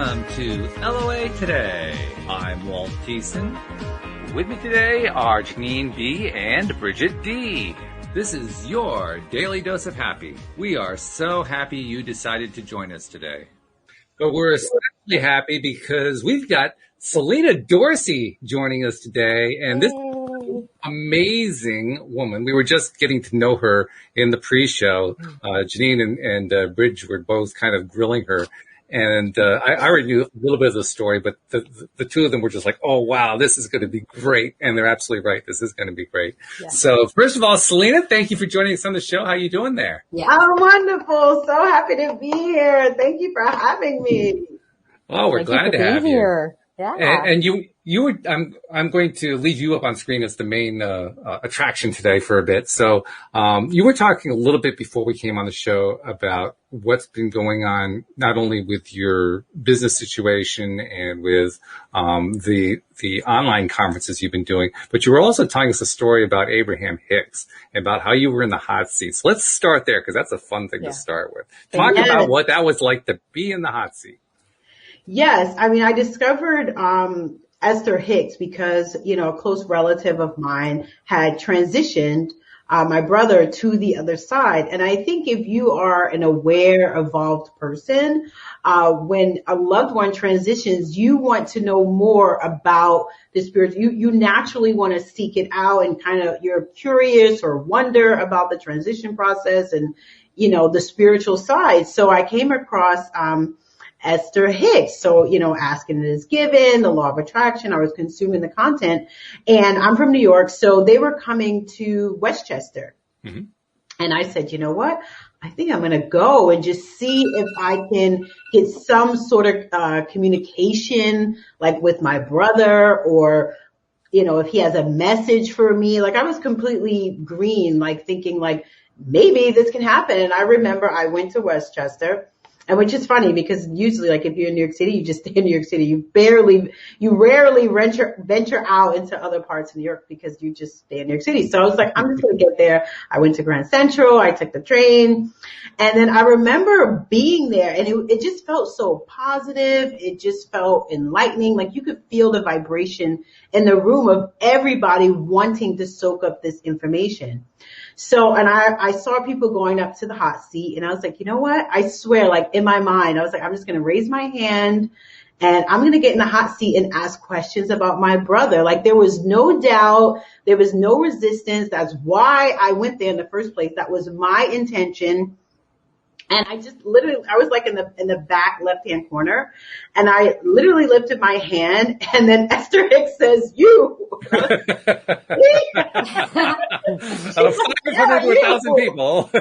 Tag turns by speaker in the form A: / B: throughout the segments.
A: welcome to LOA Today. I'm Walt Thiessen. With me today are Janine B. and Bridget D. This is your Daily Dose of Happy. We are so happy you decided to join us today. But we're especially happy because we've got Selena Dorsey joining us today, and this amazing woman. We were just getting to know her in the pre-show. Janine and Bridge were both kind of grilling her. And I already knew a little bit of the story, but the two of them were just like, oh, wow, this is going to be great. And they're absolutely right. This is going to be great. Yeah. So first of all, Selena, thank you for joining us on the show. How are you doing there?
B: Yeah. Oh, wonderful. So happy to be here. Thank you for having me.
A: Oh, we're glad to have you.
C: Here. Yeah.
A: And you were, I'm going to leave you up on screen as the main attraction today for a bit. So you were talking a little bit before we came on the show about what's been going on, not only with your business situation and with the online conferences you've been doing, but you were also telling us a story about Abraham Hicks, about how you were in the hot seat. So let's start there, because that's a fun thing to start with. Talk about what that was like to be in the hot seat.
B: Yes. I mean, I discovered Esther Hicks because, a close relative of mine had transitioned my brother to the other side. And I think if you are an aware, evolved person, when a loved one transitions, you want to know more about the spirit. You naturally want to seek it out and you're curious or wonder about the transition process and, the spiritual side. So I came across Esther Hicks. So, asking it is given, the law of attraction. I was consuming the content, and I'm from New York. So they were coming to Westchester. Mm-hmm. And I said, you know what? I think I'm going to go and just see if I can get some sort of communication, like with my brother, or, if he has a message for me. Like, I was completely green, like thinking like maybe this can happen. And I remember I went to Westchester. And which is funny because usually, like, if you're in New York City, you just stay in New York City. You rarely venture out into other parts of New York because you just stay in New York City. So I was like, I'm just going to get there. I went to Grand Central. I took the train. And then I remember being there, and it just felt so positive. It just felt enlightening. Like, you could feel the vibration in the room of everybody wanting to soak up this information. So, and I saw people going up to the hot seat, and I was like, you know what? I swear, like, in my mind, I was like, I'm just going to raise my hand and I'm going to get in the hot seat and ask questions about my brother. Like, there was no doubt. There was no resistance. That's why I went there in the first place. That was my intention. And I just literally, I was like in the back left-hand corner, and I literally lifted my hand, and then Esther Hicks says, you.
A: Out of 500,000 people.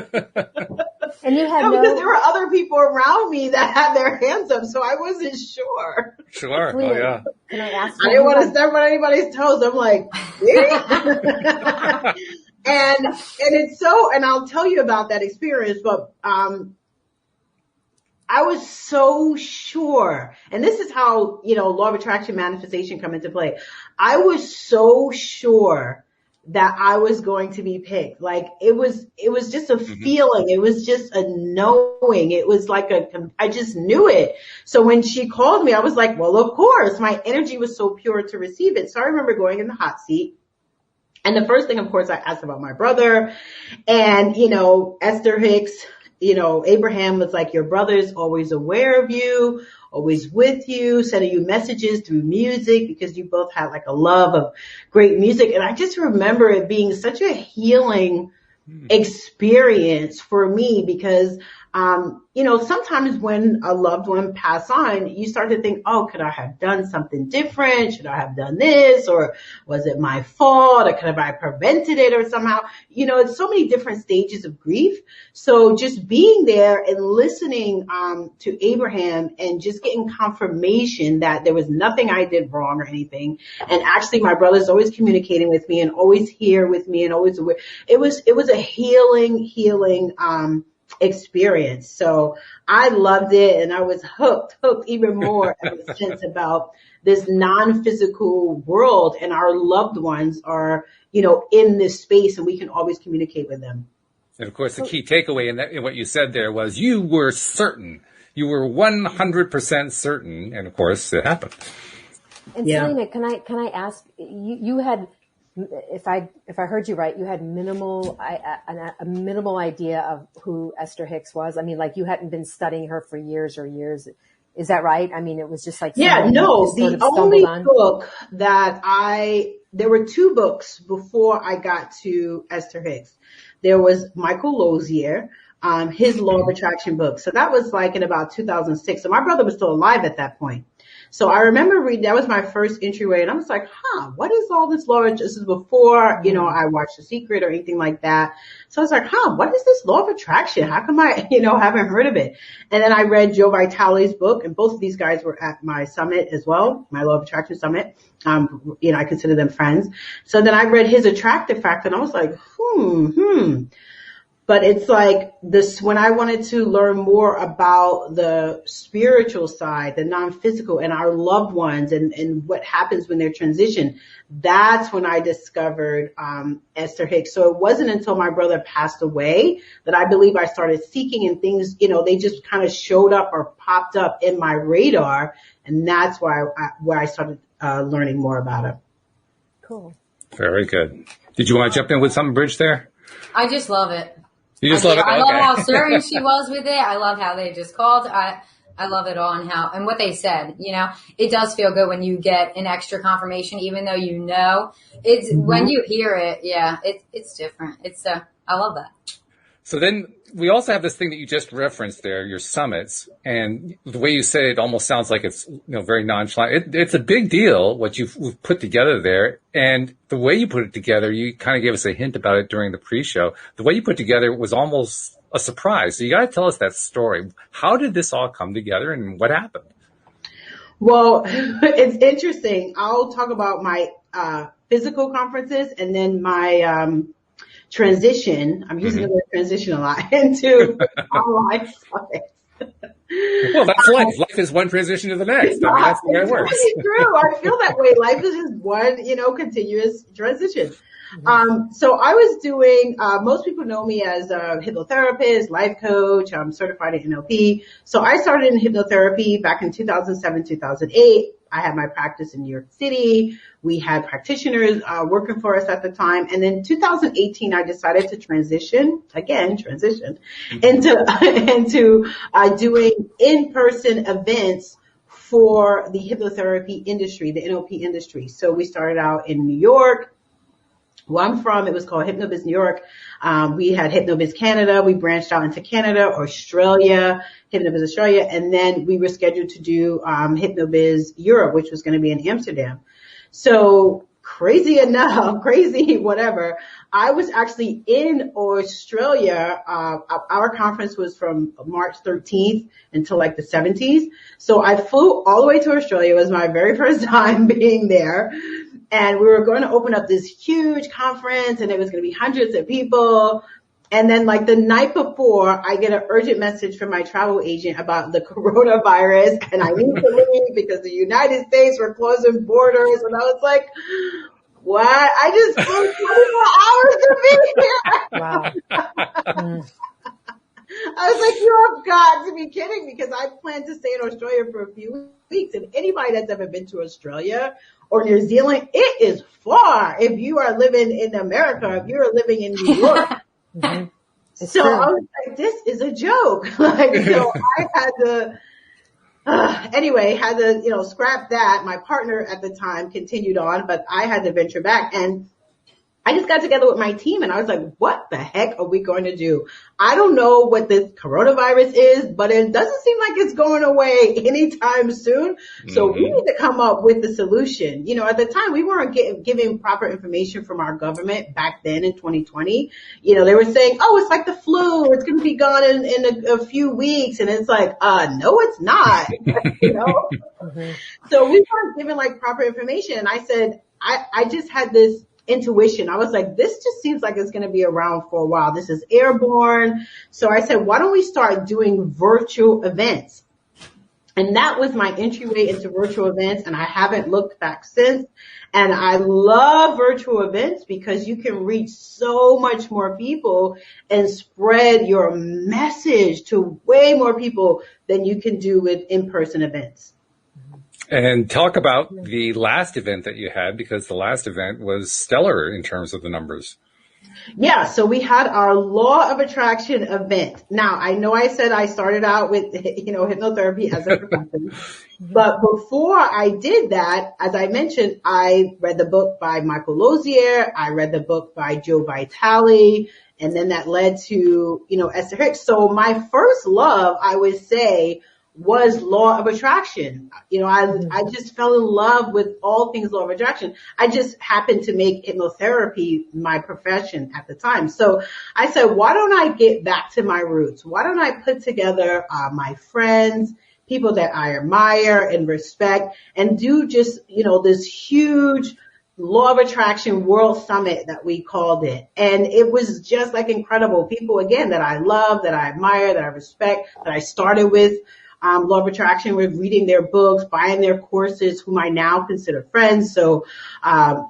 B: And you had because there were other people around me that had their hands up, so I wasn't sure.
A: Sure. Oh, yeah.
C: Can I ask
B: I didn't want to step on anybody's toes. I'm like, and it's so, and I'll tell you about that experience, but, I was so sure, and this is how, law of attraction, manifestation come into play. I was so sure that I was going to be picked. Like, it was just a feeling. It was just a knowing. It was like I just knew it. So when she called me, I was like, well, of course. My energy was so pure to receive it. So I remember going in the hot seat. And the first thing, of course, I asked about my brother, and, Esther Hicks, Abraham was like, your brother's always aware of you, always with you, sending you messages through music, because you both had like a love of great music. And I just remember it being such a healing experience for me because, sometimes when a loved one pass on, you start to think, oh, could I have done something different? Should I have done this? Or was it my fault? Or could have I prevented it or somehow? It's so many different stages of grief. So just being there and listening to Abraham and just getting confirmation that there was nothing I did wrong or anything. And actually my brother's always communicating with me and always here with me and always aware. It was a healing experience. So I loved it, and I was hooked even more ever since about this non-physical world, and our loved ones are, in this space, and we can always communicate with them.
A: And of course, the key takeaway in what you said there was you were certain you were 100% certain, and of course it happened.
C: And Selena, can I ask, you had, if I heard you right, you had a minimal idea of who Esther Hicks was. I mean, like you hadn't been studying her for years or years. Is that right? I mean, it was just like,
B: the only book that there were two books before I got to Esther Hicks. There was Michael Lozier, his Law of Attraction book. So that was like in about 2006. So my brother was still alive at that point. So I remember reading, that was my first entryway, and I was like, what is all this law? This is before, I watched The Secret or anything like that. So I was like, what is this law of attraction? How come I, haven't heard of it? And then I read Joe Vitale's book, and both of these guys were at my summit as well, my Law of Attraction summit. I consider them friends. So then I read his Attractive Factor, and I was like, But it's like this, when I wanted to learn more about the spiritual side, the non-physical, and our loved ones and what happens when they're transitioned, that's when I discovered Esther Hicks. So it wasn't until my brother passed away that I believe I started seeking, and things, they just kind of showed up or popped up in my radar. And that's where I started learning more about it.
C: Cool.
A: Very good. Did you want to jump in with something, Bridge, there?
D: I just love it.
A: You just love it?
D: I love how certain she was with it. I love how they just called. I love it all and what they said. It does feel good when you get an extra confirmation, even though it's when you hear it. Yeah, it's different. I love that.
A: So then we also have this thing that you just referenced there, your summits, and the way you say it almost sounds like it's, very nonchalant. It's a big deal, what you've put together there. And the way you put it together, you kind of gave us a hint about it during the pre-show. The way you put it together was almost a surprise. So you got to tell us that story. How did this all come together and what happened?
B: Well, it's interesting. I'll talk about my physical conferences and then my transition. I'm using the word transition a lot into online summits.
A: Well, that's life. Life is one transition to the next. I mean, that's the way it works.
B: It's true. I feel that way. Life is just one, continuous transition. So I was doing, most people know me as a hypnotherapist, life coach. I'm certified in NLP. So I started in hypnotherapy back in 2007, 2008. I had my practice in New York City. We had practitioners working for us at the time. And then 2018, I decided to transition into doing in-person events for the hypnotherapy industry, the NLP industry. So we started out in New York. Where I'm from, it was called HypnoBiz New York. We had HypnoBiz Canada. We branched out into Canada, Australia, HypnoBiz Australia, and then we were scheduled to do HypnoBiz Europe, which was going to be in Amsterdam. So crazy, whatever. I was actually in Australia. Our conference was from March 13th until like the 17th. So I flew all the way to Australia. It was my very first time being there. And we were going to open up this huge conference, and it was going to be hundreds of people. And then like the night before, I get an urgent message from my travel agent about the coronavirus, and I need to leave because the United States were closing borders. And I was like, what? I just flew 24 hours to be here.
C: Wow.
B: I was like, you have got to be kidding me, because I plan to stay in Australia for a few weeks. And anybody that's ever been to Australia or New Zealand, it is far. If you are living in America, if you're living in New York. So true. I was like, this is a joke. So I had to, scrap that. My partner at the time continued on, but I had to venture back. And I just got together with my team and I was like, what the heck are we going to do? I don't know what this coronavirus is, but it doesn't seem like it's going away anytime soon. So we need to come up with the solution. At the time we weren't giving proper information from our government back then in 2020. They were saying, oh, it's like the flu. It's going to be gone in a few weeks. And it's like, no, it's not, So we weren't giving like proper information. And I said, I just had this intuition. I was like, this just seems like it's going to be around for a while. This is airborne. So I said, why don't we start doing virtual events? And that was my entryway into virtual events, and I haven't looked back since. And I love virtual events because you can reach so much more people and spread your message to way more people than you can do with in-person events.
A: And talk about the last event that you had, because the last event was stellar in terms of the numbers.
B: Yeah, so we had our Law of Attraction event. Now, I know I said I started out with, hypnotherapy as a profession, but before I did that, as I mentioned, I read the book by Michael Lozier, I read the book by Joe Vitale, and then that led to, Esther Hicks. So my first love, I would say, was Law of Attraction. I just fell in love with all things Law of Attraction. I just happened to make hypnotherapy my profession at the time. So I said, why don't I get back to my roots? Why don't I put together my friends, people that I admire and respect, and do just, this huge Law of Attraction World Summit that we called it. And it was just like incredible. People, again, that I love, that I admire, that I respect, that I started with Law of Attraction, with reading their books, buying their courses, whom I now consider friends. So,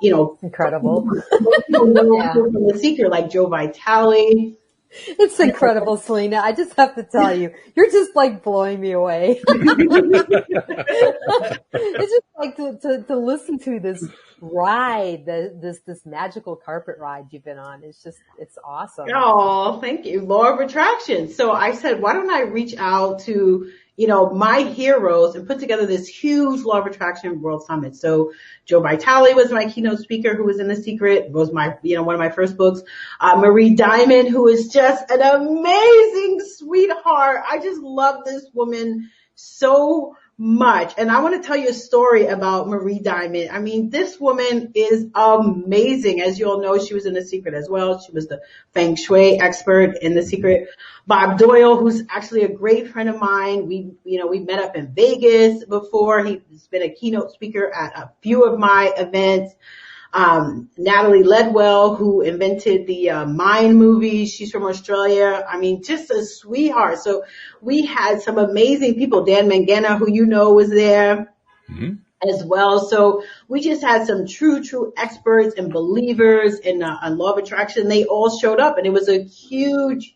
C: incredible.
B: People know from The Secret, like Joe Vitale.
C: It's incredible, Selena. I just have to tell you, you're just like blowing me away. It's just like to listen to this ride, this magical carpet ride you've been on. It's awesome.
B: Oh, thank you. Law of Attraction. So I said, why don't I reach out to, my heroes and put together this huge Law of Attraction World Summit. So Joe Vitale was my keynote speaker, who was in The Secret, was my, one of my first books. Marie Diamond, who is just an amazing sweetheart. I just love this woman so much. And I want to tell you a story about Marie Diamond. I mean, this woman is amazing. As you all know, she was in The Secret as well. She was the Feng Shui expert in The Secret. Bob Doyle, who's actually a great friend of mine. We met up in Vegas before. He's been a keynote speaker at a few of my events. Natalie Ledwell, who invented the Mind movies. She's from Australia. I mean, just a sweetheart. So we had some amazing people. Dan Mangena, who was there as well. So we just had some true experts and believers in on Law of Attraction. They all showed up, and it was a huge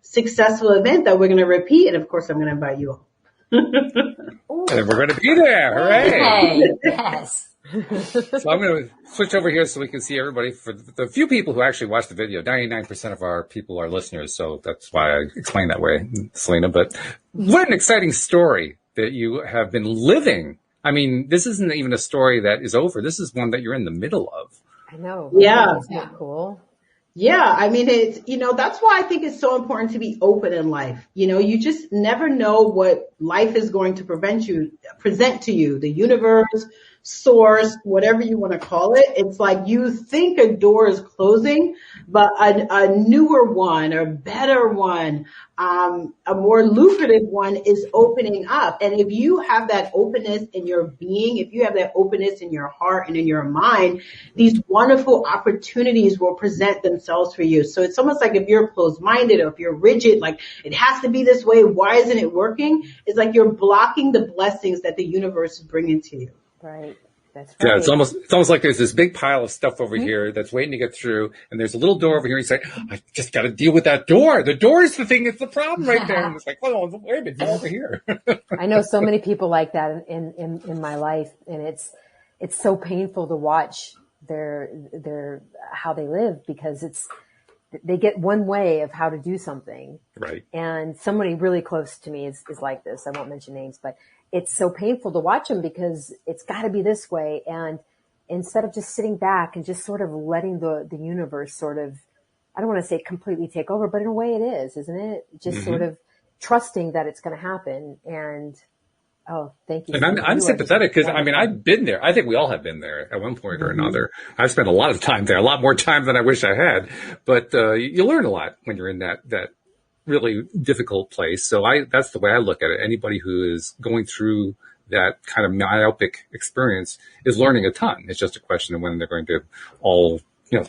B: successful event that we're going to repeat. And of course, I'm going to invite you all.
A: And we're going to be there. Hooray!
D: Yes.
A: So I'm going to switch over here so we can see everybody. For the few people who actually watch the video, 99% of our people are listeners, so that's why I explain that way, Selena. But what an exciting story that you have been living. I mean, this isn't even a story that is over. This is one that you're in the middle of.
C: I know.
B: Yeah.
C: Isn't that cool?
B: Yeah, I mean, it's, that's why I think it's so important to be open in life. You just never know what life is going to present to you, the universe, source, whatever you want to call it. It's like you think a door is closing, but a newer one or better one, a more lucrative one is opening up. And if you have that openness in your being, if you have that openness in your heart and in your mind, these wonderful opportunities will present themselves for you. So it's almost like if you're closed-minded or if you're rigid, like it has to be this way, why isn't it working? It's like you're blocking the blessings that the universe is bringing to you.
C: Right. That's right.
A: Yeah, it's almost like there's this big pile of stuff over here that's waiting to get through, and there's a little door over here. You say, I just got to deal with that door. The door is the thing that's the problem right there. And it's like, well, wait a minute, get over here.
C: I know so many people like that in my life, and it's so painful to watch their how they live, because they get one way of how to do something.
A: Right.
C: And somebody really close to me is like this. I won't mention names, but it's so painful to watch them because it's got to be this way. And instead of just sitting back and just sort of letting the universe sort of, I don't want to say completely take over, but in a way it is, isn't it? Just sort of trusting that it's going to happen. And thank you.
A: And I'm sympathetic because, I mean, I've been there. I think we all have been there at one point or another. I've spent a lot of time there, a lot more time than I wish I had. But you learn a lot when you're in that really difficult place. So that's the way I look at it. Anybody who is going through that kind of myopic experience is learning a ton. It's just a question of when they're going to all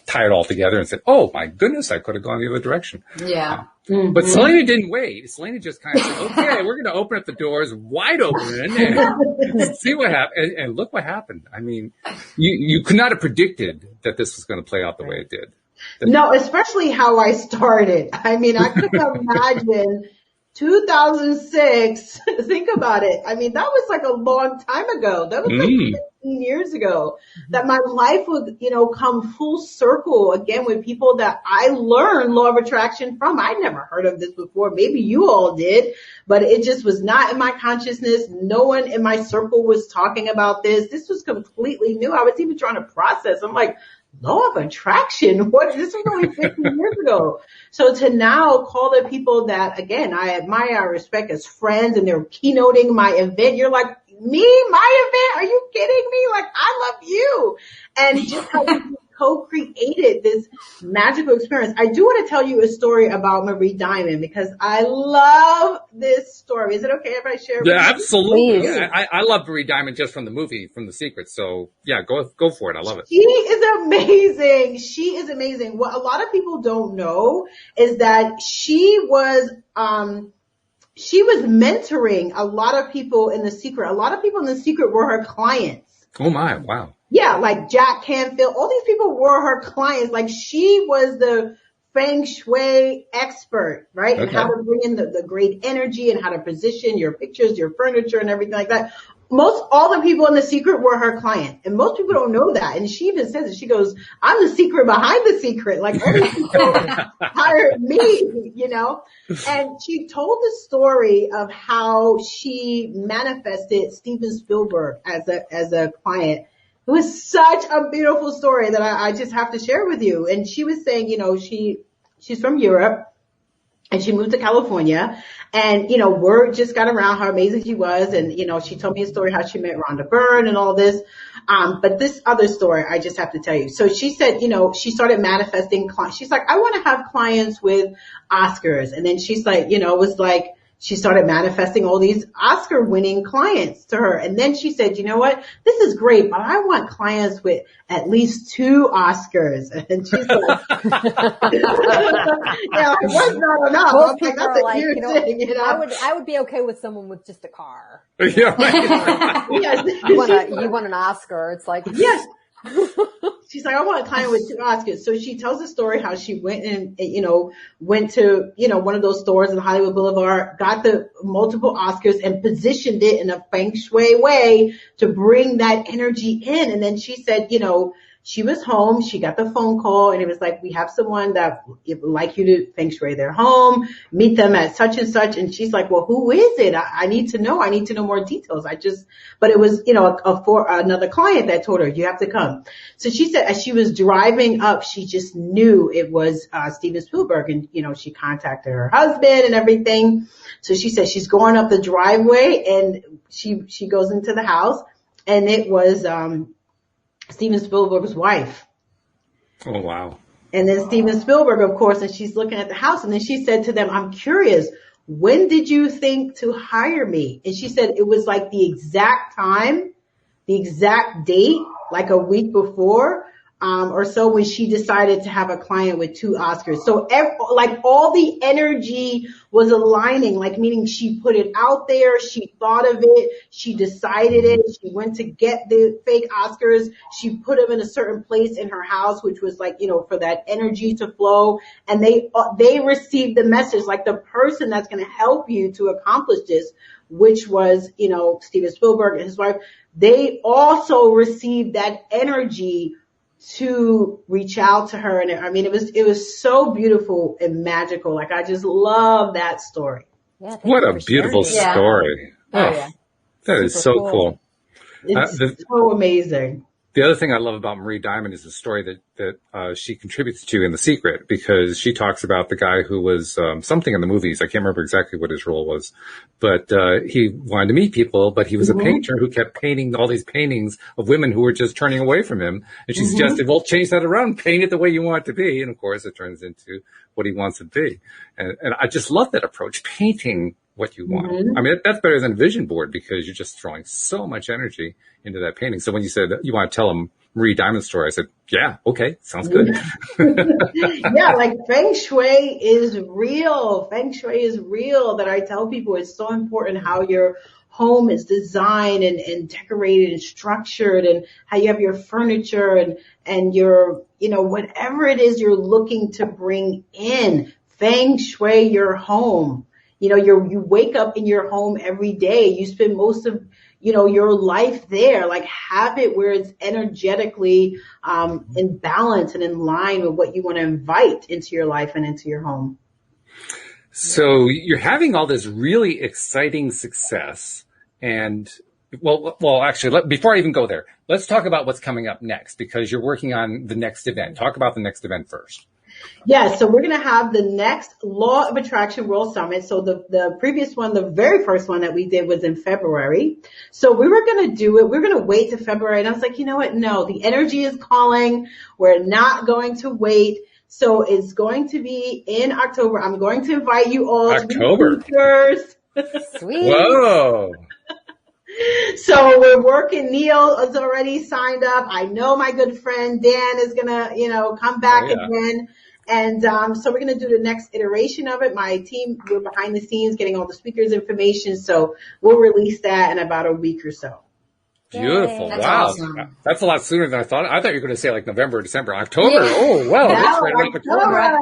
A: tie it all together and said, oh my goodness, I could have gone the other direction.
D: Yeah.
A: But Selena didn't wait. Selena just kind of said, okay, we're going to open up the doors wide open and see what happens. And look what happened. I mean, you could not have predicted that this was going to play out the way it did.
B: No, especially how I started. I mean, I couldn't imagine 2006. Think about it. I mean, that was like a long time ago. That was like 15 years ago that my life would, come full circle again with people that I learned law of attraction from. I'd never heard of this before. Maybe you all did, but it just was not in my consciousness. No one in my circle was talking about this. This was completely new. I was even trying to process. I'm like, law of attraction. What? This was only 15 years ago. So to now call the people that, again, I admire, I respect as friends, and they're keynoting my event. You're like, me, my event? Are you kidding me? Like, I love you. And just how we co-created this magical experience. I do want to tell you a story about Marie Diamond because I love this story. Is it okay if I share it with you?
A: Yeah, absolutely. Yeah, I love Marie Diamond just from the movie, from The Secret. So yeah, go for it. I love it.
B: She is amazing. She is amazing. What a lot of people don't know is that she was mentoring a lot of people in The Secret. A lot of people in The Secret were her clients.
A: Oh my, wow.
B: Yeah, like Jack Canfield. All these people were her clients. Like she was the feng shui expert, right? Okay. And how to bring in the great energy and how to position your pictures, your furniture and everything like that. All the people in The Secret were her client. And most people don't know that. And she even says it. She goes, I'm the secret behind the secret. Like all these people hired me, And she told the story of how she manifested Steven Spielberg as a client. It was such a beautiful story that I just have to share with you. And she was saying, she's from Europe and she moved to California and, word just got around how amazing she was. And, she told me a story how she met Rhonda Byrne and all this. But this other story, I just have to tell you. So she said, she started manifesting clients. She's like, I want to have clients with Oscars. And then she's like, it was like, she started manifesting all these Oscar winning clients to her. And then she said, you know what? This is great, but I want clients with at least 2 Oscars. And she's like, what's not enough?
C: Most
B: I'm like, that's a huge thing,
C: I would be okay with someone with just a car.
A: Yeah, right.
B: Yes.
C: You want an Oscar. It's like,
B: yes. She's like, I want a client with 2 Oscars. So she tells the story how she went and, went to, one of those stores in Hollywood Boulevard, got the multiple Oscars and positioned it in a feng shui way to bring that energy in. And then she said, she was home. She got the phone call and it was like, we have someone that would like you to feng shui their home, meet them at such and such. And she's like, well, who is it? I need to know. I need to know more details. But it was, for another client that told her, you have to come. So she said, as she was driving up, she just knew it was, Steven Spielberg. And, she contacted her husband and everything. So she said she's going up the driveway and she goes into the house and it was, Steven Spielberg's wife.
A: Oh, wow.
B: And then Steven Spielberg, of course, and she's looking at the house. And then she said to them, I'm curious, when did you think to hire me? And she said it was like the exact time, the exact date, like a week before, or so when she decided to have a client with 2 Oscars. So all the energy was aligning, like meaning she put it out there. She thought of it. She decided it. She went to get the fake Oscars. She put them in a certain place in her house, which was like, for that energy to flow. And they received the message, like the person that's going to help you to accomplish this, which was, Steven Spielberg and his wife. They also received that energy to reach out to her. And I mean, it was so beautiful and magical. Like, I just love that story.
C: Yeah,
A: what a beautiful story.
C: Oh, yeah.
A: That is so cool.
B: It's so amazing.
A: The other thing I love about Marie Diamond is the story that she contributes to in The Secret, because she talks about the guy who was something in the movies. I can't remember exactly what his role was, but he wanted to meet people, but he was a painter who kept painting all these paintings of women who were just turning away from him. And she suggested, well, change that around, paint it the way you want it to be. And of course, it turns into what he wants it to be. And I just love that approach, painting what you want. I mean, that's better than a vision board because you're just throwing so much energy into that painting. So when you said you want to tell them Marie Diamond's story. I said, yeah, okay, sounds good.
B: Yeah, like Feng Shui is real. Feng Shui is real, that I tell people it's so important how your home is designed and decorated and structured, and how you have your furniture and your, whatever it is you're looking to bring in. Feng Shui your home. You wake up in your home every day. You spend most of, your life there. Like, have it where it's energetically, in balance and in line with what you want to invite into your life and into your home.
A: So you're having all this really exciting success, and actually, before I even go there, let's talk about what's coming up next, because you're working on the next event. Talk about the next event first.
B: Yeah, so we're going to have the next Law of Attraction World Summit. So the previous one, the very first one that we did was in February. So we were going to do it. We were going to wait to February. And I was like, you know what? No, the energy is calling. We're not going to wait. So it's going to be in October. I'm going to invite you all to be speakers.
C: Sweet.
A: Whoa.
B: So we're working. Neil is already signed up. I know my good friend Dan is gonna, come back again. And so we're gonna do the next iteration of it. My team, we're behind the scenes getting all the speakers' information. So we'll release that in about a week or so.
A: Beautiful.
D: That's
A: wow.
D: awesome.
A: That's a lot sooner than I thought. I thought you were going to say like November, December, October. Yeah. Oh, well, that's right around the corner.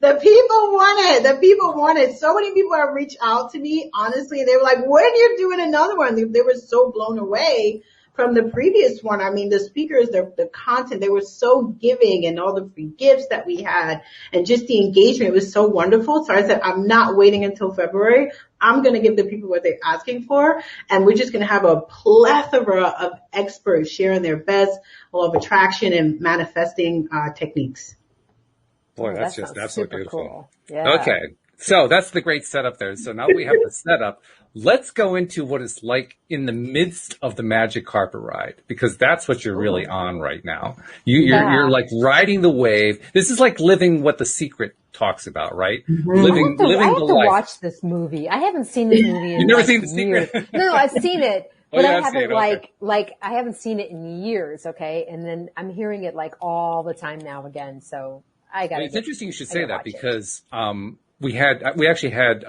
B: The people want it. The people want it. So many people have reached out to me, honestly. They were like, when are you doing another one? They were so blown away from the previous one. I mean, the speakers, the content, they were so giving, and all the free gifts that we had, and just the engagement, it was so wonderful. So I said, I'm not waiting until February. I'm going to give the people what they're asking for, and we're just going to have a plethora of experts sharing their best law of attraction and manifesting techniques.
A: Boy, that's just absolutely beautiful.
C: Cool. Yeah.
A: Okay. So that's the great setup there. So now we have the setup. Let's go into what it's like in the midst of the magic carpet ride, because that's what you're really on right now. You're like riding the wave. This is like living what The Secret talks about, right?
C: Mm-hmm.
A: Living the life. I have to
C: watch this movie. I haven't seen this movie in
A: You've never seen The Secret?
C: No, I've seen it. But I haven't
A: okay.
C: I haven't seen it in years, okay? And then I'm hearing it like all the time now again. So I got
A: It's interesting you should say that, because we actually had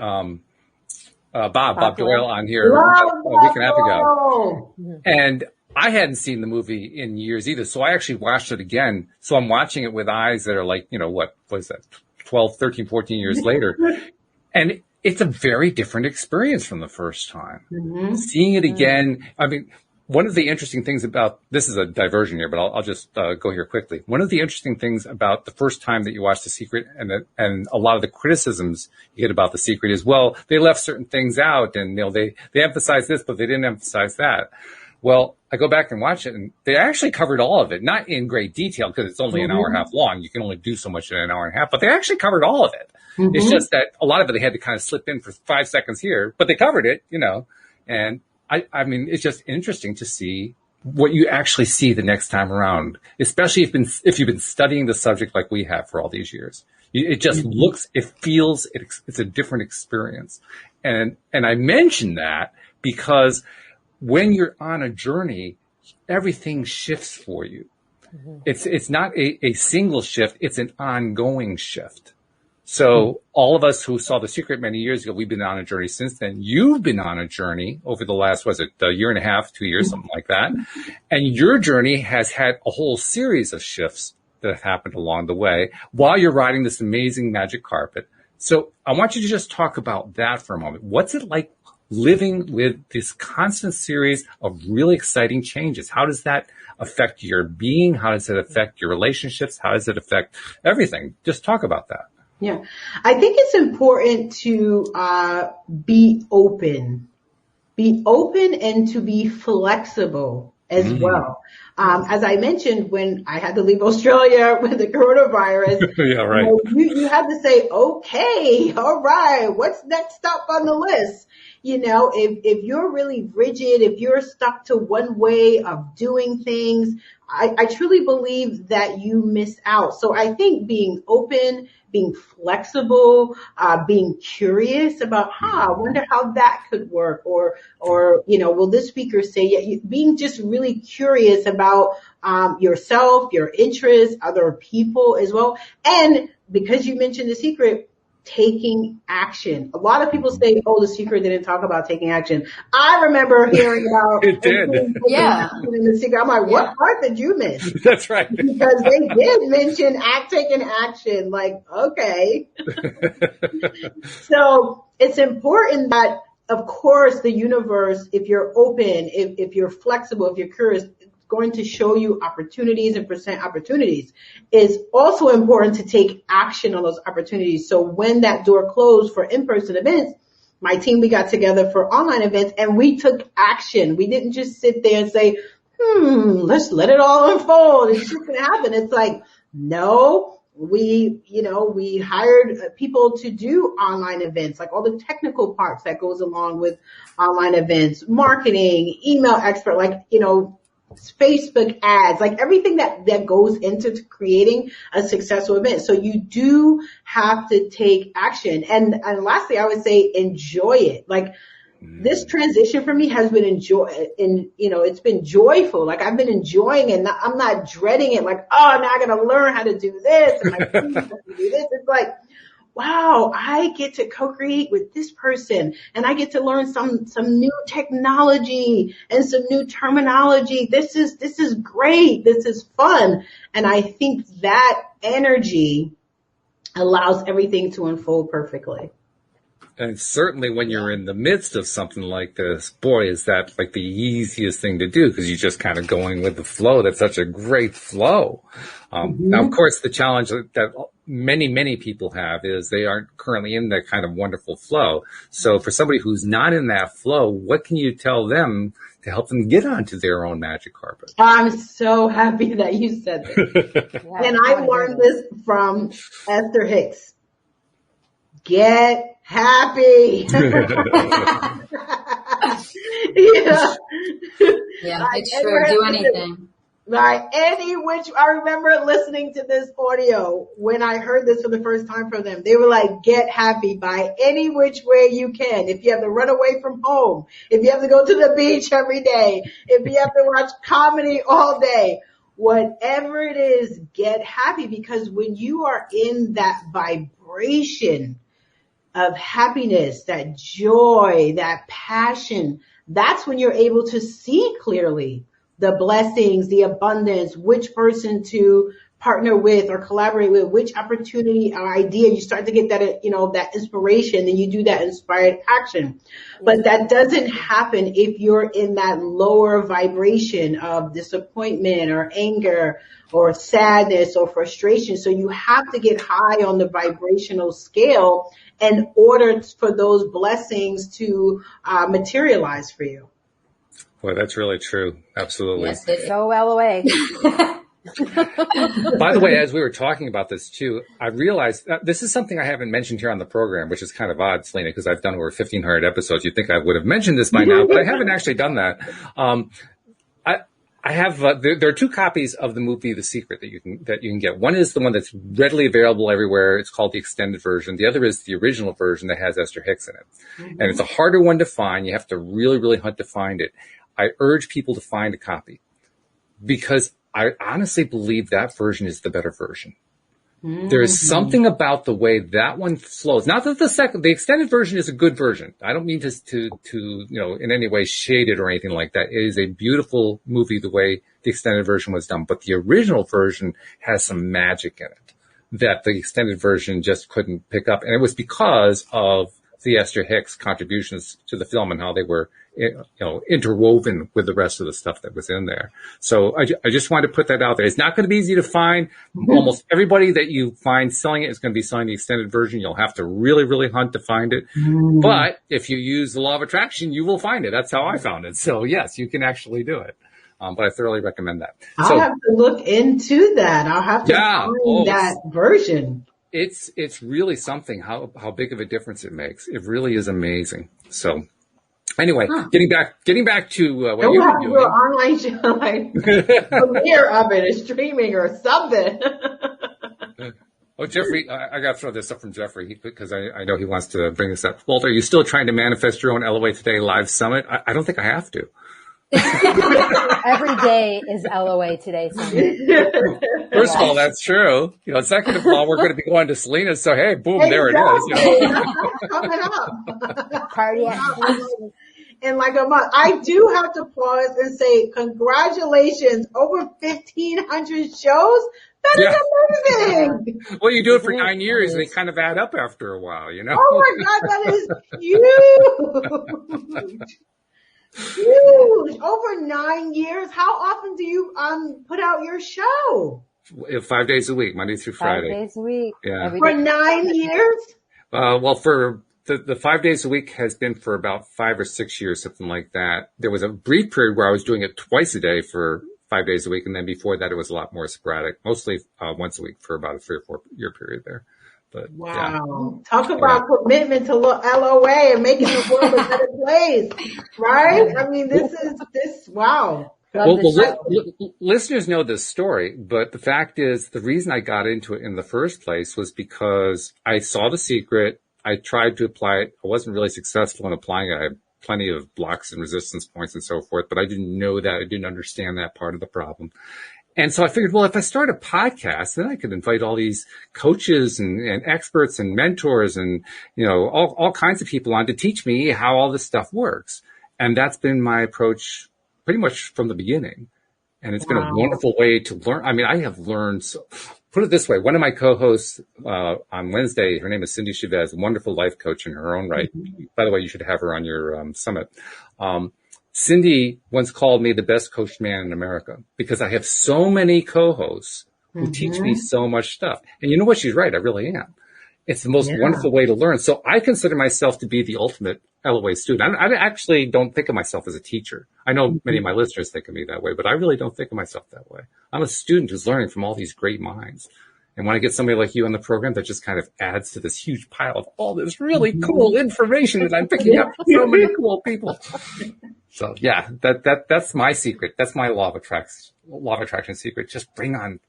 A: Bob Doyle on here a week and a half ago. And I hadn't seen the movie in years either. So I actually watched it again. So I'm watching it with eyes that are like, what was that? 12, 13, 14 years later. And it's a very different experience from the first time. Mm-hmm. Seeing it again. I mean, one of the interesting things about, this is a diversion here, but I'll just go here quickly. One of the interesting things about the first time that you watch The Secret, and a lot of the criticisms you get about The Secret is, well, they left certain things out, and they emphasized this, but they didn't emphasize that. Well, I go back and watch it, and they actually covered all of it, not in great detail, because it's only an hour and a half long. You can only do so much in an hour and a half, but they actually covered all of it. Mm-hmm. It's just that a lot of it they had to kind of slip in for 5 seconds here, but they covered it, and I mean, it's just interesting to see what you actually see the next time around, especially if you've been studying the subject like we have for all these years. It just looks, it feels, it's a different experience. And I mention that because when you're on a journey, everything shifts for you. Mm-hmm. It's not a single shift, it's an ongoing shift. So all of us who saw The Secret many years ago, we've been on a journey since then. You've been on a journey over the last, a year and a half, 2 years, something like that. And your journey has had a whole series of shifts that have happened along the way while you're riding this amazing magic carpet. So I want you to just talk about that for a moment. What's it like living with this constant series of really exciting changes? How does that affect your being? How does it affect your relationships? How does it affect everything? Just talk about that.
B: Yeah, I think it's important to be open and to be flexible as well. As I mentioned, when I had to leave Australia with the coronavirus,
A: yeah, right.
B: You had to say, okay, all right, what's next up on the list? If you're really rigid, if you're stuck to one way of doing things, I truly believe that you miss out. So I think being open, being flexible, being curious about, I wonder how that could work, or will this speaker say, being just really curious about yourself, your interests, other people as well. And because you mentioned The Secret, taking action. A lot of people say, The Secret didn't talk about taking action. I remember hearing about
A: it did.
B: Yeah. In The Secret. I'm like, what part did you miss?
A: That's right.
B: Because they did mention taking action. Like, okay. So it's important that, of course, the universe, if you're open, if you're flexible, if you're curious, going to show you opportunities and present opportunities. It's also important to take action on those opportunities. So when that door closed for in-person events, my team, we got together for online events and we took action. We didn't just sit there and say, let's let it all unfold. It's just going to happen. It's like, no, we hired people to do online events, like all the technical parts that goes along with online events, marketing, email expert, Facebook ads, like everything that goes into creating a successful event. So you do have to take action. And lastly, I would say enjoy it. Like this transition for me has been it's been joyful. Like I've been enjoying it. I'm not dreading it. Like, now I got to learn how to do this and my team has to do this. It's like, wow, I get to co-create with this person and I get to learn some new technology and some new terminology. This is great. This is fun. And I think that energy allows everything to unfold perfectly.
A: And certainly when you're in the midst of something like this, boy, is that like the easiest thing to do because you're just kind of going with the flow. That's such a great flow. Now, of course, the challenge that many, many people have is they aren't currently in that kind of wonderful flow. So for somebody who's not in that flow, what can you tell them to help them get onto their own magic carpet?
B: I'm so happy that you said this. And I learned this from Esther Hicks. Get happy.
D: Yeah, it's true. Do anything.
B: Right. I remember listening to this audio when I heard this for the first time from them. They were like, get happy by any which way you can. If you have to run away from home, if you have to go to the beach every day, if you have to watch comedy all day, whatever it is, get happy, because when you are in that vibration of happiness, that joy, that passion, that's when you're able to see clearly the blessings, the abundance, which person to partner with or collaborate with, which opportunity or idea. You start to get that, that inspiration, and you do that inspired action. But that doesn't happen if you're in that lower vibration of disappointment or anger or sadness or frustration. So you have to get high on the vibrational scale in order for those blessings to materialize for you.
A: Boy, that's really true. Absolutely.
D: Yes, it is.
C: So LOA.
A: By the way, as we were talking about this too, I realized that this is something I haven't mentioned here on the program, which is kind of odd, Selena, because I've done over 1,500 episodes. You'd think I would have mentioned this by now, but I haven't actually done that. I have there are two copies of the movie The Secret that you can get. One is the one that's readily available everywhere. It's called the extended version. The other is the original version that has Esther Hicks in it. And it's a harder one to find. You have to really, really hunt to find it. I urge people to find a copy because I honestly believe that version is the better version. There is something about the way that one flows. Not that the extended version is a good version. I don't mean to in any way shade it or anything like that. It is a beautiful movie the way the extended version was done, but the original version has some magic in it that the extended version just couldn't pick up. And it was because of the Esther Hicks contributions to the film and how they were, interwoven with the rest of the stuff that was in there. So I just wanted to put that out there. It's not going to be easy to find. Almost everybody that you find selling it is going to be selling the extended version. You'll have to really, really hunt to find it. But if you use the law of attraction, you will find it. That's how I found it. So yes, you can actually do it. But I thoroughly recommend that.
B: I'll have to look into that. I'll have to find that version.
A: It's really something how big of a difference it makes. It really is amazing. So anyway, getting back to what you were doing.
B: Do an online show, like premiere of it, or streaming or something.
A: Oh, Jeffrey, I got to throw this up from Jeffrey because I know he wants to bring this up. Walter, are you still trying to manifest your own LOA Today live summit? I don't think I have to.
C: Every day is LOA Today Summit.
A: First of all, that's true. Second of all, we're going to be going to Selena. So, hey, boom, there it is.
B: Coming up.
C: Party
B: in like a month. I do have to pause and say congratulations. Over 1,500 shows. That is amazing.
A: Well, you do it for 9 years. They kind of add up after a while,
B: Oh my God, that is huge. Huge. Over 9 years. How often do you put out your show?
A: 5 days a week, Monday through Friday.
C: 5 days a week.
A: Yeah.
B: For 9 years?
A: Well, for the 5 days a week has been for about 5 or 6 years, something like that. There was a brief period where I was doing it twice a day for 5 days a week. And then before that, it was a lot more sporadic, mostly once a week for about a 3 or 4 year period there. But
B: wow. Talk about commitment to LOA and making the world a better place, right? I mean, wow.
A: Well, listeners know this story, but the fact is the reason I got into it in the first place was because I saw The Secret. I tried to apply it. I wasn't really successful in applying it. I had plenty of blocks and resistance points and so forth, but I didn't know that. I didn't understand that part of the problem. And so I figured, well, if I start a podcast, then I could invite all these coaches and experts and mentors and, all kinds of people on to teach me how all this stuff works. And that's been my approach pretty much from the beginning. And it's been a wonderful way to learn. I mean, I have learned, put it this way. One of my co-hosts, on Wednesday, her name is Cindy Chavez, a wonderful life coach in her own right. Mm-hmm. By the way, you should have her on your, summit. Cindy once called me the best coached man in America because I have so many co-hosts who teach me so much stuff. And you know what? She's right. I really am. It's the most wonderful way to learn. So I consider myself to be the ultimate LOA student. I actually don't think of myself as a teacher. I know many of my listeners think of me that way, but I really don't think of myself that way. I'm a student who's learning from all these great minds. And when I get somebody like you on the program, that just kind of adds to this huge pile of all this really cool information that I'm picking up from so many cool people. So yeah, that's my secret. That's my law of attraction secret. Just bring on,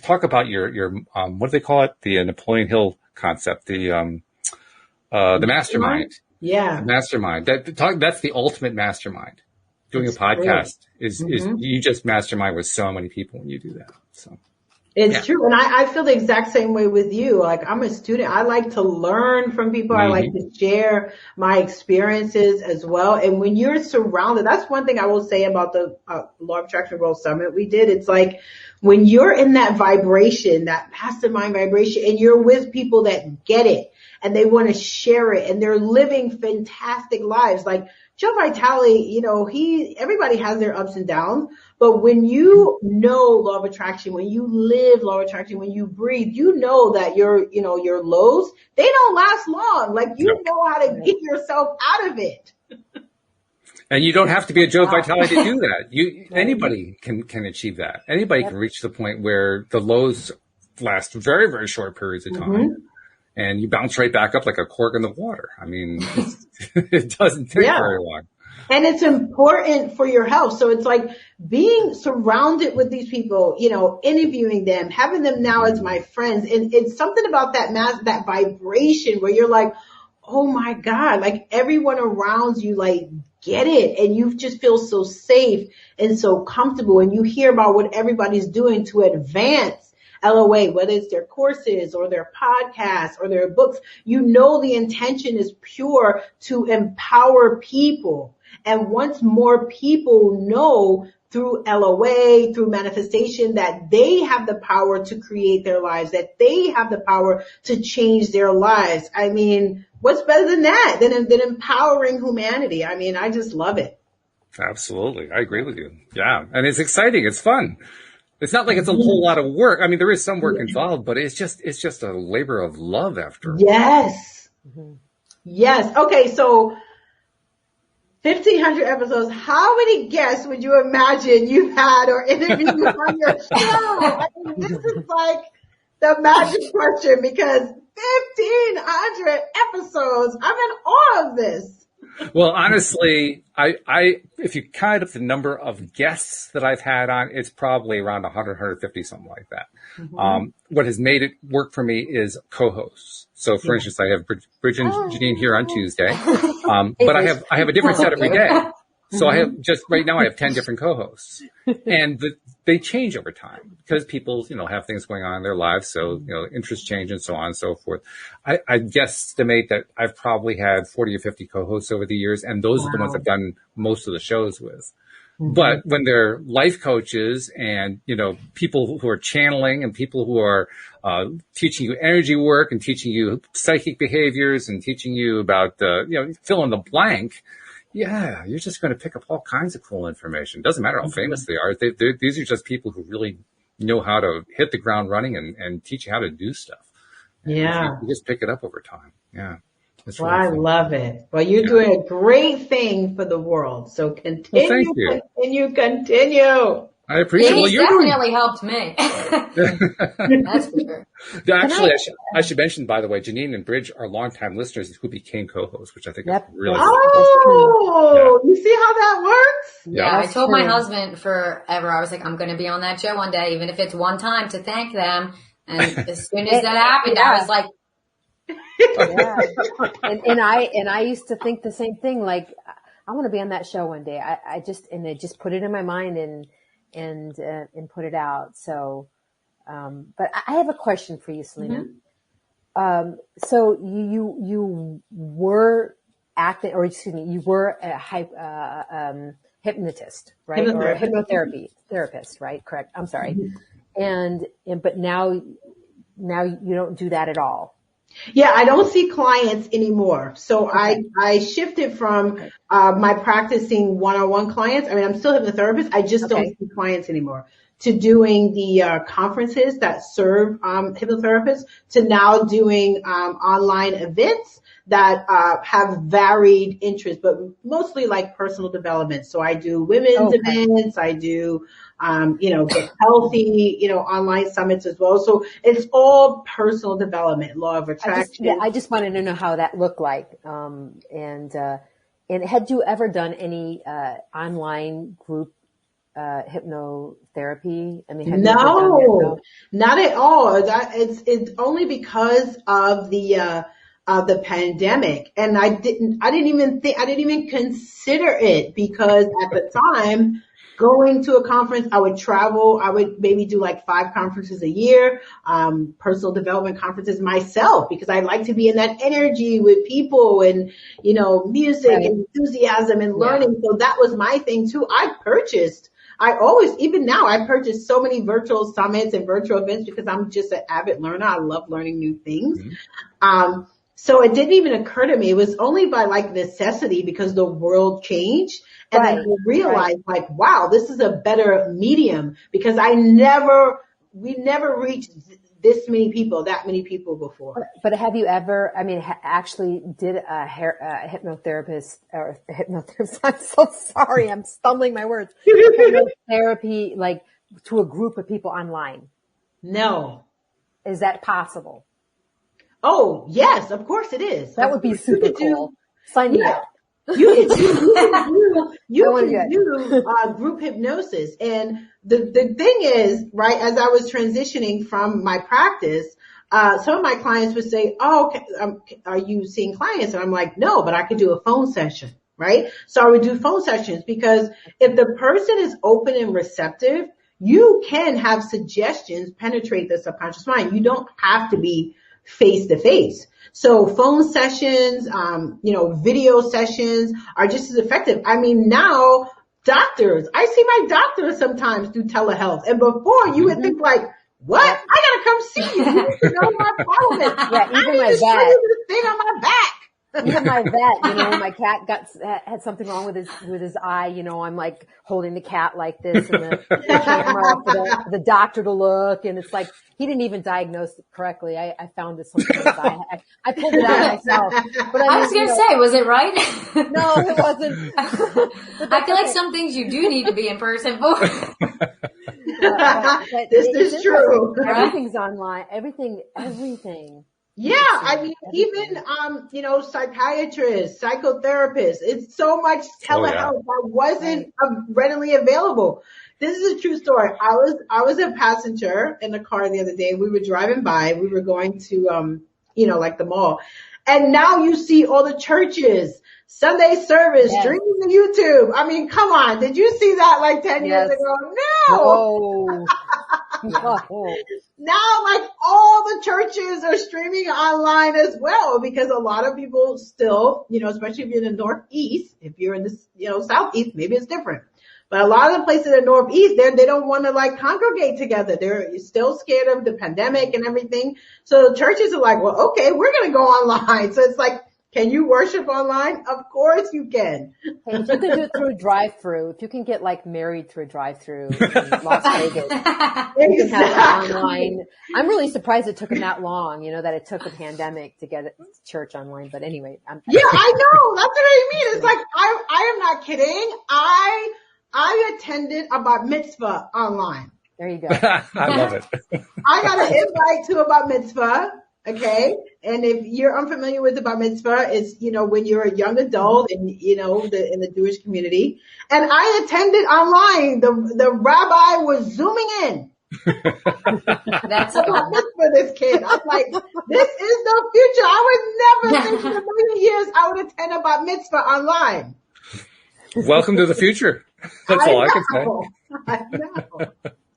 A: talk about your what do they call it? The Napoleon Hill concept, the mastermind.
B: Yeah.
A: The mastermind. That's the ultimate mastermind. Doing a podcast is you just mastermind with so many people when you do that. So.
B: It's true. And I feel the exact same way with you. Like, I'm a student. I like to learn from people. I like to share my experiences as well. And when you're surrounded, that's one thing I will say about the Law of Attraction World Summit we did. It's like when you're in that vibration, that mastermind vibration, and you're with people that get it and they want to share it and they're living fantastic lives. Like Joe Vitale, everybody has their ups and downs. But when you know law of attraction, when you live law of attraction, when you breathe, you know that your lows, they don't last long. Like you know how to get yourself out of it.
A: And you don't have to be a Joe Vitale to do that. Anybody can achieve that. Anybody can reach the point where the lows last very, very short periods of time. And you bounce right back up like a cork in the water. I mean, it doesn't take very long.
B: And it's important for your health. So it's like being surrounded with these people, interviewing them, having them now as my friends. And it's something about that vibration where you're like, oh my God, like everyone around you, like get it. And you just feel so safe and so comfortable. And you hear about what everybody's doing to advance LOA, whether it's their courses or their podcasts or their books. The intention is pure to empower people. And once more people know through LOA, through manifestation, that they have the power to create their lives, that they have the power to change their lives. I mean, what's better than that, than empowering humanity? I mean, I just love it.
A: Absolutely. I agree with you. Yeah. And it's exciting. It's fun. It's not like it's a whole lot of work. I mean, there is some work involved, but it's just a labor of love after.
B: Yes. Yes. Okay. So 1,500 episodes. How many guests would you imagine you've had or interviewed on your show? I mean, this is like the magic question because 1,500 episodes. I'm in awe of this.
A: Well, honestly, if you count up the number of guests that I've had on, it's probably around 100, 150, something like that. Mm-hmm. What has made it work for me is co-hosts. So, for instance, I have Bridget and Janine here on Tuesday, but I have a different set every day. So I have right now I have 10 different co-hosts, and they change over time because people, have things going on in their lives. So, interests change and so on and so forth. I guesstimate that I've probably had 40 or 50 co-hosts over the years, and those are the ones I've done most of the shows with. Mm-hmm. But when they're life coaches and, people who are channeling and people who are teaching you energy work and teaching you psychic behaviors and teaching you about, fill in the blank, yeah, you're just going to pick up all kinds of cool information. Doesn't matter how famous they are. These are just people who really know how to hit the ground running and teach you how to do stuff. And you just pick it up over time. Yeah.
B: Well, really I love it. Well, you're doing a great thing for the world. So continue.
A: I appreciate it. Well,
D: you definitely helped me. That's for sure.
A: Actually, I should mention, by the way, Janine and Bridge are longtime listeners who became co-hosts, which I think is really
B: cool. Oh, you see how that works?
D: Yeah, I told my husband forever, I was like, I'm going to be on that show one day, even if it's one time to thank them. And as soon as that happened, I was like,
C: and I used to think the same thing. Like, I want to be on that show one day. I just put it in my mind and put it out. So, but I have a question for you, Selena. Mm-hmm. So you were acting, or excuse me, you were a hypnotist, right? Or a hypnotherapy therapist, right? Correct. I'm sorry. Mm-hmm. But now you don't do that at all.
B: Yeah, I don't see clients anymore. So okay. I shifted from my practicing one-on-one clients. I mean, I'm still a hypnotherapist. I just don't see clients anymore. To doing the conferences that serve hypnotherapists, to now doing online events that have varied interests, but mostly like personal development. So I do women's events. I do get healthy, online summits as well. So it's all personal development, law of attraction.
C: I just wanted to know how that looked like. And had you ever done any online group hypnotherapy? I mean,
B: no, not at all. It's only because of the pandemic, and I didn't even consider it because at the time, going to a conference, I would travel. I would maybe do like 5 conferences a year, personal development conferences myself, because I like to be in that energy with people and, music and enthusiasm and learning. So that was my thing too. Even now, I purchase so many virtual summits and virtual events because I'm just an avid learner. I love learning new things. Mm-hmm. So it didn't even occur to me. It was only by like necessity because the world changed. And then I realized like, wow, this is a better medium because we never reached that many people before.
C: But have you ever, actually did a hypnotherapist or a hypnotherapist? I'm so sorry. I'm stumbling my words. Hypnotherapy, like to a group of people online?
B: No.
C: Is that possible?
B: Oh, yes, of course it is.
C: That would be super cool. Sign me up.
B: You can do group hypnosis. And the thing is, right, as I was transitioning from my practice, some of my clients would say, oh, okay, are you seeing clients? And I'm like, no, but I could do a phone session, right? So I would do phone sessions because if the person is open and receptive, you can have suggestions penetrate the subconscious mind. You don't have to be face to face. So phone sessions, video sessions are just as effective. I mean, now doctors, I see my doctor sometimes do telehealth. And before you would think like, what? I gotta come see you. You need to know my problem.
C: Yeah, even
B: I need
C: my
B: to show
C: back.
B: you this thing on my back.
C: Even my vet, when my cat had something wrong with his eye, I'm like holding the cat like this and the camera for the doctor to look. And it's like, he didn't even diagnose it correctly. I found this something in his eye. I pulled it out myself. But
D: I was going to say, was it right?
C: No, it wasn't.
D: I feel like some things you do need to be in person for.
B: But this is true.
C: Everything's online. Everything.
B: Yeah, I mean, even psychiatrists, psychotherapists. It's so much telehealth that wasn't readily available. This is a true story. I was a passenger in the car the other day. We were driving by. We were going to like the mall, and now you see all the churches. Sunday service, streaming to YouTube. I mean, come on. Did you see that like 10 years ago? No. Now, like, all the churches are streaming online as well, because a lot of people still, especially if you're in the Northeast, if you're in the, Southeast, maybe it's different. But a lot of the places in the Northeast, they don't want to like congregate together. They're still scared of the pandemic and everything. So the churches are like, well, okay, we're going to go online. So it's like, can you worship online? Of course you can.
C: Hey, if you can do it through a drive-through, if you can get like married through a drive-through in Las Vegas, you can have it online. I'm really surprised it took them that long, that it took a pandemic to get church online. But anyway.
B: I know. That's what I mean. It's like, I am not kidding. I attended a bar mitzvah online.
C: There you go.
A: I love it.
B: I got an invite to a bar mitzvah. Okay. And if you're unfamiliar with the bar mitzvah, it's, when you're a young adult and, in the Jewish community. And I attended online. The rabbi was zooming in.
D: That's
B: for this kid. I'm like, this is the future. I would never think in a million years I would attend a bar mitzvah online.
A: Welcome to the future. That's all I can say.
B: I know.